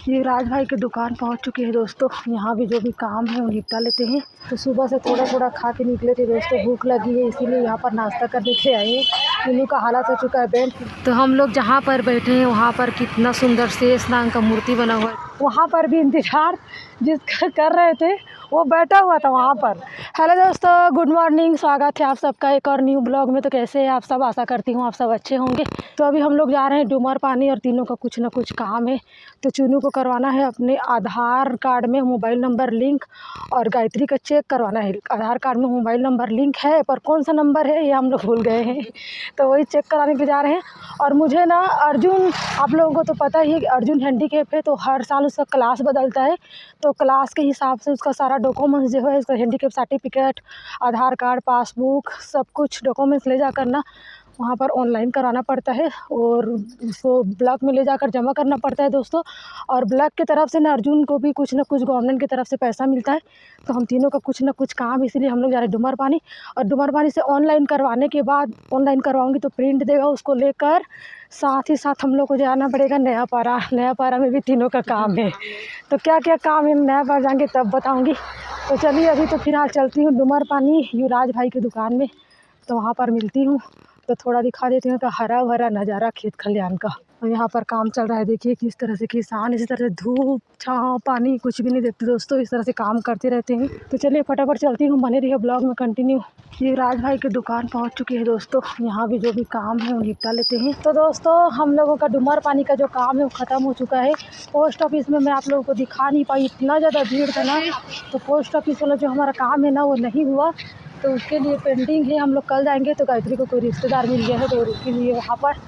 ये राज भाई की दुकान पहुंच चुकी है दोस्तों। यहाँ भी जो भी काम है वो निपटा लेते हैं। तो सुबह से थोड़ा थोड़ा खा के निकले थे दोस्तों, भूख लगी है इसीलिए यहाँ पर नाश्ता करने के आए हैं। मीनू का हालत हो चुका है बेड। तो हम लोग जहाँ पर बैठे हैं वहाँ पर कितना सुंदर शेष नाग का मूर्ति बना हुआ है। वहाँ पर भी इंतजार जिसका कर रहे थे वो बैठा हुआ था वहाँ पर। हेलो दोस्तों, गुड मॉर्निंग, स्वागत है आप सबका एक और न्यू ब्लॉग में। तो कैसे हैं आप सब? आशा करती हूँ आप सब अच्छे होंगे। तो अभी हम लोग जा रहे हैं डुमर पानी और तीनों का कुछ ना कुछ काम है। तो चुनू को करवाना है अपने आधार कार्ड में मोबाइल नंबर लिंक, और गायत्री का चेक करवाना है। आधार कार्ड में मोबाइल नंबर लिंक है पर कौन सा नंबर है ये हम लोग भूल गए हैं, तो वही चेक कराने के जा रहे हैं। और मुझे ना अर्जुन, आप लोगों को तो पता ही है कि अर्जुन हैंडीकैप है, तो हर साल उसका क्लास बदलता है। तो क्लास के हिसाब से उसका सारा डॉक्यूमेंट्स जो है, उसका हैंडीकैप सर्टिफिकेट, आधार कार्ड, पासबुक, सब कुछ डॉक्यूमेंट्स ले जाकर ना वहाँ पर ऑनलाइन कराना पड़ता है और उसको ब्लॉक में ले जाकर जमा करना पड़ता है दोस्तों। और ब्लॉक की तरफ से ना अर्जुन को भी कुछ ना कुछ गवर्नमेंट की तरफ से पैसा मिलता है। तो हम तीनों का कुछ ना कुछ काम, इसीलिए हम लोग जा रहे हैं डुमर पानी। और डुमर पानी से ऑनलाइन करवाने के बाद, ऑनलाइन करवाऊँगी तो प्रिंट देगा, उसको लेकर साथ ही साथ हम लोग को जाना पड़ेगा नया पारा। नया पारा में भी तीनों का काम है। तो क्या क्या काम है नया पारा जाएंगे तब बताऊँगी। तो चलिए अभी तो फिलहाल चलती हूँ डुमर पानी युवराज भाई की दुकान में, तो वहाँ पर मिलती हूँ। तो थोड़ा दिखा देती हूँ कि हरा भरा नज़ारा खेत खलिहान का। और यहाँ पर काम चल रहा है, देखिए किस तरह से किसान इसी तरह से धूप छाँव पानी कुछ भी नहीं देखते दोस्तों, इस तरह से काम करते रहते हैं। तो चलिए फटाफट चलती हूँ, बने रहिए ब्लॉग में कंटिन्यू। ये राज भाई की दुकान पहुँच चुकी है दोस्तों। यहाँ भी जो भी काम है वो निपटा लेते हैं। तो दोस्तों हम लोगों का डुमर पानी का जो काम है वो ख़त्म हो चुका है। पोस्ट ऑफिस में मैं आप लोगों को दिखा नहीं पाई, इतना ज़्यादा भीड़ था ना। तो पोस्ट ऑफिस वाला जो हमारा काम है ना वो नहीं हुआ, तो उसके लिए पेंडिंग है। हम लोग कल जाएंगे। तो गायत्री को कोई रिश्तेदार मिल गया है तो उसके लिए वहाँ पर,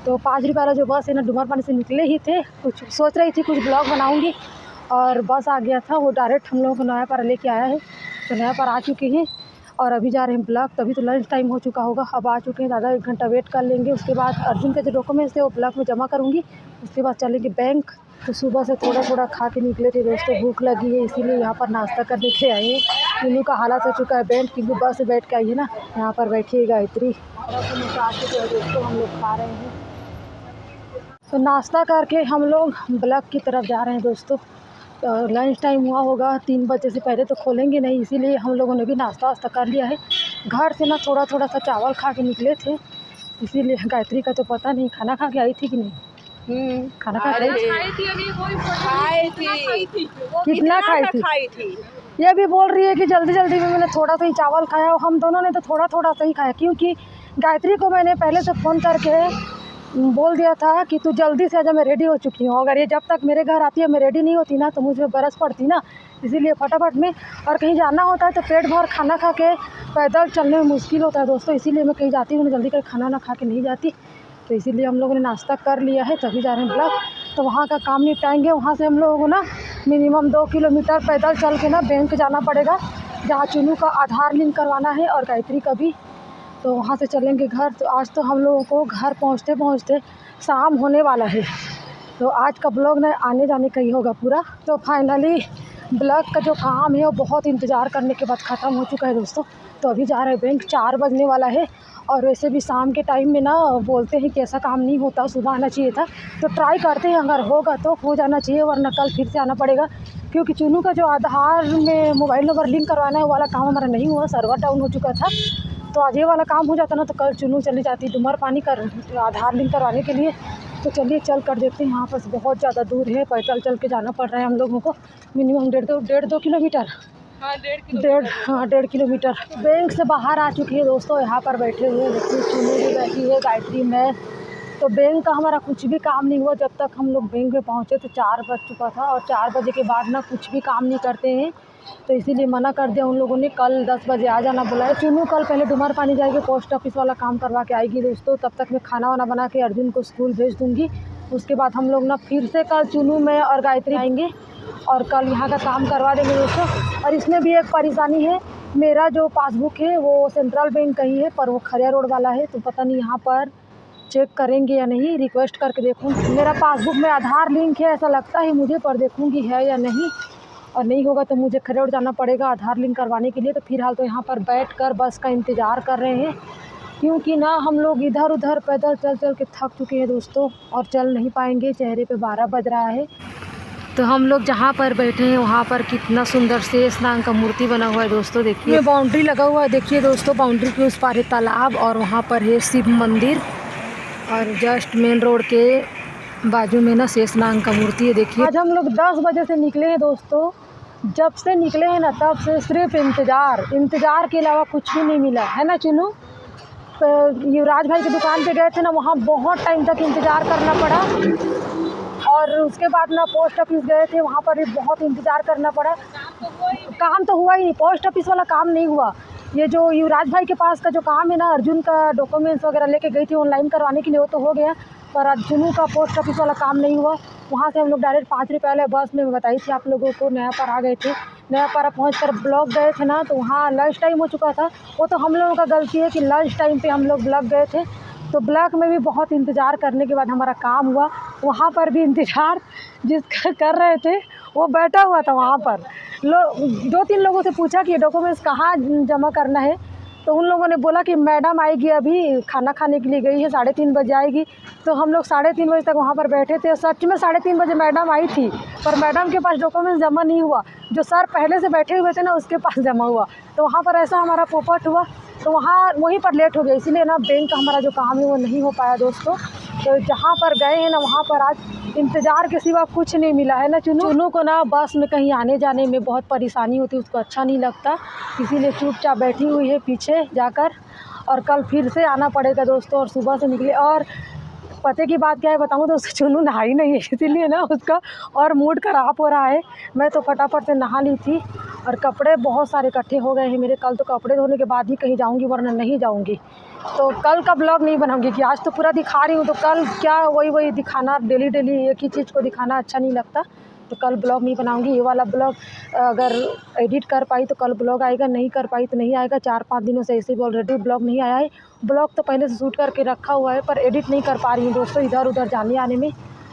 तो 5 रुपये वाला जो बस है ना, डुमर पानी से निकले ही थे, कुछ सोच रही थी कुछ ब्लॉग बनाऊंगी, और बस आ गया था वो डायरेक्ट हम लोगों को नया पारा लेके आया है। तो नया पारा आ चुके हैं और अभी जा रहे हैं ब्लॉक। तभी तो लंच टाइम हो चुका होगा, अब आ चुके हैं। दादा 1 घंटा वेट कर लेंगे, उसके बाद अर्जुन के जो डॉक्यूमेंट्स थे वो ब्लॉक में जमा करूँगी, उसके बाद चलेंगे बैंक। तो सुबह से थोड़ा थोड़ा खा के निकले थे दोस्तों, भूख लगी है इसीलिए यहाँ पर नाश्ता करने के आए हैं। मीनू का हालत हो चुका है बेड, क्योंकि बस से बैठ के आई है ना। यहाँ पर बैठी है गायत्री, दोस्तों हम लोग खा रहे हैं। तो नाश्ता करके हम लोग ब्लॉक की तरफ जा रहे हैं दोस्तों। तो लंच टाइम हुआ होगा, 3 बजे से पहले तो खोलेंगे नहीं, इसीलिए हम लोगों ने भी नाश्ता वास्ता कर लिया है। घर से ना थोड़ा थोड़ा सा चावल खा के निकले थे, इसीलिए गायत्री का तो पता नहीं खाना खा के आई थी कि नहीं। खाना खा के कितना खाई थी ये भी बोल रही है कि जल्दी जल्दी में मैंने थोड़ा सा ही चावल खाया। हम दोनों ने तो थोड़ा थोड़ा सा ही खाया, क्योंकि गायत्री को मैंने पहले से फ़ोन करके बोल दिया था कि तू जल्दी से आजा, मैं रेडी हो चुकी हूँ। अगर ये जब तक मेरे घर आती है मैं रेडी नहीं होती ना तो मुझे बरस पड़ती ना, इसीलिए फटाफट में। और कहीं जाना होता है तो पेट भर खाना खा के पैदल चलने में मुश्किल होता है दोस्तों, इसीलिए मैं कहीं जाती हूँ जल्दी कर खाना ना खा के नहीं जाती। तो इसीलिए हम लोगों ने नाश्ता कर लिया है, तभी जा रहे हैं ब्लॉक। तो वहाँ का काम निपटाएंगे। वहाँ से हम लोगों को ना मिनिमम 2 किलोमीटर पैदल चल के ना बैंक जाना पड़ेगा, जहाँ चुनू का आधार लिंक करवाना है और गायत्री का भी। तो वहाँ से चलेंगे घर। तो आज तो हम लोगों को घर पहुँचते पहुँचते शाम होने वाला है, तो आज का ब्लॉग ना आने जाने का ही होगा पूरा। तो फाइनली ब्लॉग का जो काम है वो बहुत इंतज़ार करने के बाद ख़त्म हो चुका है दोस्तों। तो अभी जा रहे हैं बैंक, 4 बजने वाला है। और वैसे भी शाम के टाइम में ना बोलते हैं कि ऐसा काम नहीं होता, सुबह आना चाहिए था। तो ट्राई करते हैं, अगर होगा तो हो जाना चाहिए, वरना कल फिर से आना पड़ेगा। क्योंकि चुनू का जो आधार में मोबाइल नंबर लिंक करवाना है वो वाला काम हमारा नहीं हुआ, सर्वर डाउन हो चुका था। तो आज ये वाला काम हो जाता ना तो कल चुनू चली जाती डुमर पानी कर आधार लिंक करवाने के लिए। तो चलिए चल कर देखते हैं। यहाँ पर बहुत ज़्यादा दूर है, पैदल चल के जाना पड़ रहा है हम लोगों को, मिनिमम 1.5-2 किलोमीटर। हाँ 1.5 किलोमीटर। बैंक से बाहर आ चुकी है दोस्तों, यहाँ पर बैठे हुए देखिए, चुनू भी बैठी है, गायत्री में। तो बैंक का हमारा कुछ भी काम नहीं हुआ जब तक हम लोग बैंक में पहुँचे। तो 4 बज चुका था और 4 बजे के बाद ना कुछ भी काम नहीं करते हैं, तो इसीलिए मना कर दिया उन लोगों ने। कल 10 बजे आ जाना बोला है। चुनू कल पहले डुमर पानी जाएगी, पोस्ट ऑफिस वाला काम करवा के आएगी दोस्तों। तब तक मैं खाना वाना बना के अर्जुन को स्कूल भेज दूँगी। उसके बाद हम लोग ना फिर से कल चुनू में और गायत्री आएंगे और कल यहाँ का काम करवा देंगे दोस्तों। और इसमें भी एक परेशानी है, मेरा जो पासबुक है वो सेंट्रल बैंक का ही है, पर वो खरिया रोड वाला है। तो पता नहीं यहाँ पर चेक करेंगे या नहीं, रिक्वेस्ट करके देखूँ। मेरा पासबुक में आधार लिंक है ऐसा लगता है मुझे, पर देखूँगी है या नहीं। और नहीं होगा तो मुझे खरिया रोड जाना पड़ेगा आधार लिंक करवाने के लिए। तो फिलहाल तो यहाँ पर बैठ कर बस का इंतज़ार कर रहे हैं, क्योंकि ना हम लोग इधर उधर पैदल चल चल के थक चुके हैं दोस्तों, और चल नहीं पाएंगे। चेहरे पे 12 बज रहा है। तो हम लोग जहाँ पर बैठे हैं वहाँ पर कितना सुंदर शेषनाग का मूर्ति बना हुआ है दोस्तों। देखिए बाउंड्री लगा हुआ है, देखिए दोस्तों बाउंड्री के उस पार है तालाब और वहाँ पर है शिव मंदिर और जस्ट मेन रोड के बाजू में ना शेषनाग का मूर्ति है। देखिए आज हम लोग 10 बजे से निकले हैं दोस्तों। जब से निकले हैं ना तब से सिर्फ इंतज़ार के अलावा कुछ भी नहीं मिला है ना चुनू। तो युवराज भाई की दुकान पे गए थे ना, वहाँ बहुत टाइम तक इंतज़ार करना पड़ा और उसके बाद ना पोस्ट ऑफिस गए थे, वहाँ पर भी बहुत इंतज़ार करना पड़ा। काम तो हुआ ही नहीं, पोस्ट ऑफिस वाला काम नहीं हुआ। ये जो युवराज भाई के पास का जो काम है ना, अर्जुन का डॉक्यूमेंट्स वगैरह लेके गई थी ऑनलाइन करवाने के लिए, वो तो हो गया, पर अर्जुनू का पोस्ट ऑफिस वाला काम नहीं हुआ। वहाँ से हम लोग डायरेक्ट 5 रुपये वाले बस में बताई थी आप लोगों को, नयापाड़ा आ गए थे। नयापाड़ा पहुँचकर ब्लॉक गए थे ना, तो वहाँ लंच टाइम हो चुका था। वो तो हम लोगों का गलती है कि लंच टाइम पे हम लोग ब्लॉक गए थे। तो ब्लॉक में भी बहुत इंतज़ार करने के बाद हमारा काम हुआ। वहाँ पर भी इंतज़ार जिसका कर रहे थे वो बैठा हुआ था वहाँ पर। 2-3 लोगों से पूछा कि डॉक्यूमेंट्स कहाँ जमा करना है, तो उन लोगों ने बोला कि मैडम आएगी, अभी खाना खाने के लिए गई है, 3:30 बजे आएगी। तो हम लोग 3:30 बजे तक वहाँ पर बैठे थे। सच में 3:30 बजे मैडम आई थी, पर मैडम के पास डॉक्यूमेंट्स जमा नहीं हुआ। जो सर पहले से बैठे हुए थे ना उसके पास जमा हुआ। तो वहाँ पर ऐसा हमारा पोपट हुआ, तो वहाँ वहीं पर लेट हो गया, इसीलिए ना बैंक का हमारा जो काम है वो नहीं हो पाया दोस्तों। तो जहाँ पर गए हैं ना वहाँ पर आज इंतज़ार के सिवा कुछ नहीं मिला है ना। चुनू को ना बस में कहीं आने जाने में बहुत परेशानी होती है, उसको अच्छा नहीं लगता, इसीलिए चुपचाप बैठी हुई है पीछे जाकर। और कल फिर से आना पड़ेगा दोस्तों। और सुबह से निकले, और पते की बात क्या है बताऊँ दोस्तों, चुनू नहाई नहीं है, इसीलिए ना उसका और मूड ख़राब हो रहा है। मैं तो फटाफट से नहा ली थी और कपड़े बहुत सारे इकट्ठे हो गए हैं मेरे। कल तो कपड़े धोने के बाद ही कहीं जाऊंगी, वरना नहीं जाऊंगी। तो कल का ब्लॉग नहीं बनाऊंगी कि आज तो पूरा दिखा रही हूँ, तो कल क्या वही दिखाना, डेली एक ही चीज़ को दिखाना अच्छा नहीं लगता। तो कल ब्लॉग नहीं बनाऊंगी। ये वाला ब्लॉग अगर एडिट कर पाई तो कल ब्लॉग आएगा, नहीं कर पाई तो नहीं आएगा। 4-5 दिनों से ऐसे भी ऑलरेडी ब्लॉग नहीं आया है। ब्लॉग तो पहले से शूट करके रखा हुआ है, पर एडिट नहीं कर पा रही हूँ दोस्तों, इधर उधर जाने आने में।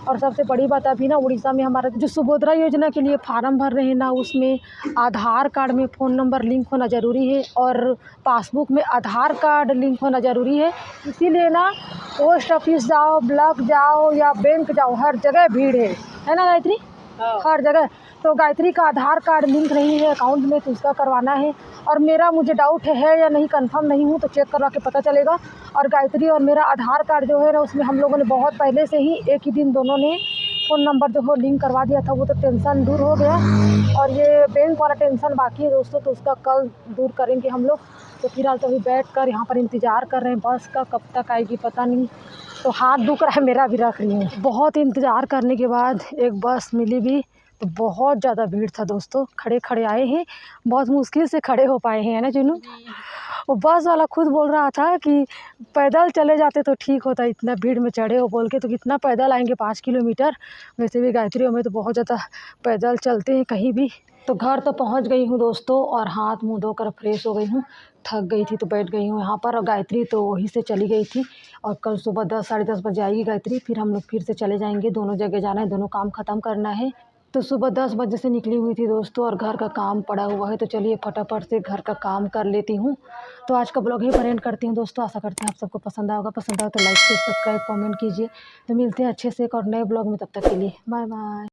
और सबसे बड़ी बात अभी ना उड़ीसा में हमारा जो सुभद्रा योजना के लिए फार्म भर रहे हैं ना, उसमें आधार कार्ड में फ़ोन नंबर लिंक होना ज़रूरी है और पासबुक में आधार कार्ड लिंक होना ज़रूरी है। इसीलिए ना पोस्ट ऑफिस जाओ, ब्लॉक जाओ या बैंक जाओ, हर जगह भीड़ है ना गायत्री? हर जगह। तो गायत्री का आधार कार्ड लिंक नहीं है अकाउंट में, तो उसका करवाना है। और मेरा मुझे डाउट है या नहीं, कंफर्म नहीं हूँ, तो चेक करवा के पता चलेगा। और गायत्री और मेरा आधार कार्ड जो है ना, उसमें हम लोगों ने बहुत पहले से ही एक ही दिन दोनों ने फ़ोन नंबर जो हो लिंक करवा दिया था, वो तो टेंशन दूर हो गया। और ये बैंक वाला टेंशन बाकी है दोस्तों, तो उसका कल दूर करेंगे हम लोग। तो फिलहाल तो अभी बैठ कर यहाँ पर इंतज़ार कर रहे हैं बस का, कब तक आएगी पता नहीं। तो हाथ दुख रहा है मेरा भी, रख रही हूँ। बहुत इंतज़ार करने के बाद एक बस मिली भी, तो बहुत ज़्यादा भीड़ था दोस्तों। खड़े खड़े आए हैं, बहुत मुश्किल से खड़े हो पाए हैं, है ना चुनू? वो बस वाला खुद बोल रहा था कि पैदल चले जाते तो ठीक होता, इतना भीड़ में चढ़े हो बोल के, तो कितना पैदल आएंगे 5 किलोमीटर। वैसे भी गायत्री में तो बहुत ज़्यादा पैदल चलते हैं कहीं भी। तो घर तो पहुंच गई हूँ दोस्तों, और हाथ मुंह धोकर फ्रेश हो गई हूँ। थक गई थी तो बैठ गई हूँ यहाँ पर। और गायत्री तो वहीं से चली गई थी, और कल सुबह 10 साढ़े 10 बजे आएगी गायत्री। फिर हम लोग फिर से चले जाएंगे, दोनों जगह जाना है, दोनों काम ख़त्म करना है। तो सुबह 10 बजे से निकली हुई थी दोस्तों, और घर का काम पड़ा हुआ है, तो चलिए फटाफट से घर का काम कर लेती हूँ। तो आज का ब्लॉग ही पर एंड करती हूँ दोस्तों। आशा करते हैं आप सबको पसंद आएगा। पसंद आए तो लाइक शेयर सब्सक्राइब कमेंट कीजिए। तो मिलते हैं अच्छे से एक और नए ब्लॉग में, तब तक के लिए बाय बाय।